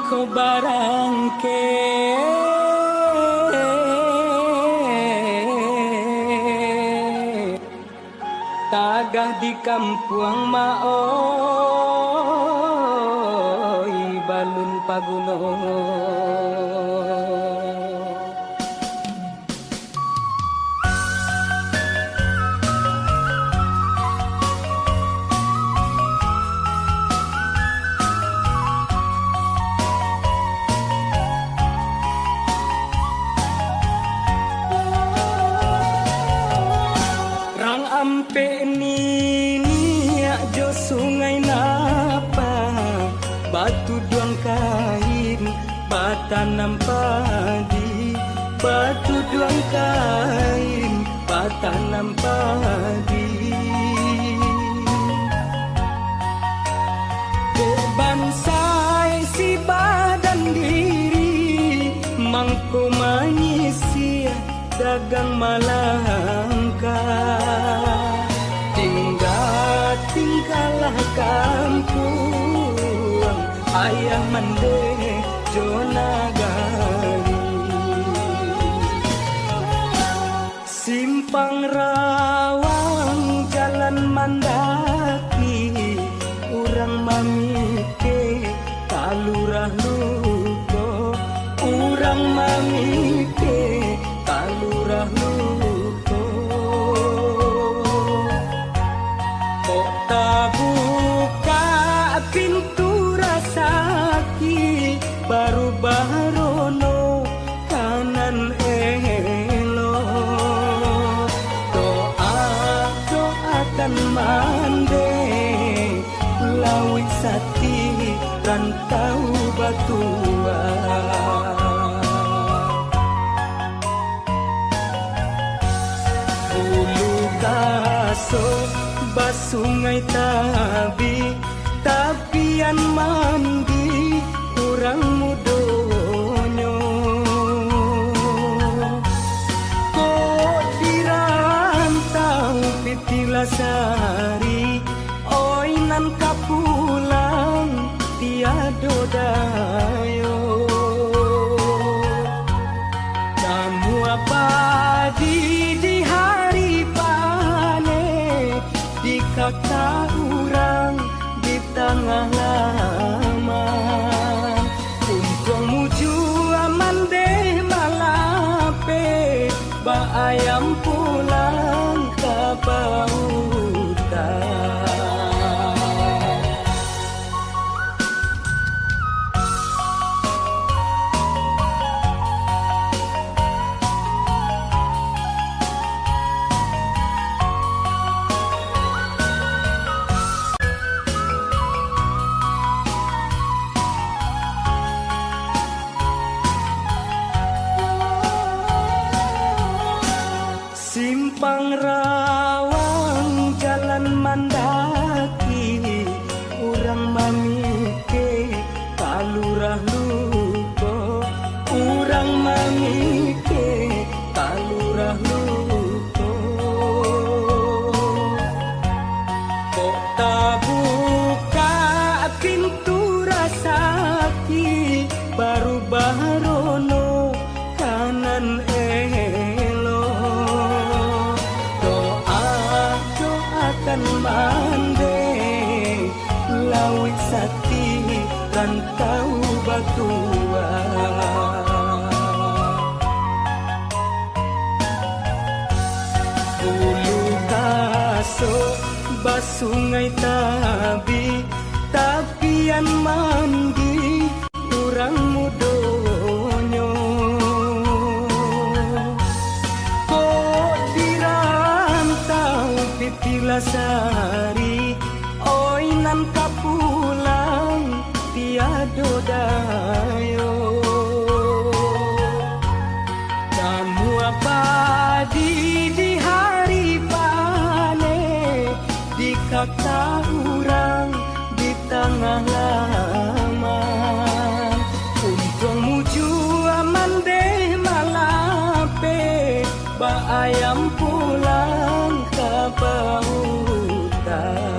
ko barangke tagah di kampung maoy balun pagunong ampe ni jo sungai napa batu duang kain batanam padi batu duang kain batanam padi bansai si badan diri mangko manyisi dagang malangka tinggallah kampung ayah mande jonagari simpang rawang jalan mandaki urang mamike kalurah luko urang mamike kalurah luko buka pintu rasaki baru barono kanan elo doakan mande lawi sati rantau batua bulu kaso basungai tapian mandi kurang mudonyo kok dirantau pitilasari oinan kapulang tiado dayo kamu apa di hari di kata urang di tengah laman untung muju aman deh malape ba ayam pulang ke pautan simpang rawang jalan mandaki urang mamike kalurah luko urang mamike kalurah luko kok buka pintu rasaki baru barono kanan kan mande lawi sati rantau batua bulu kaso basungai tapian mandi kurang mudonyo pitilasari oinan kapulang tiado dayo kamu apa di hari pane di kata urang di tengah laman untung muju aman deh malape ba ayam pulang ke pautan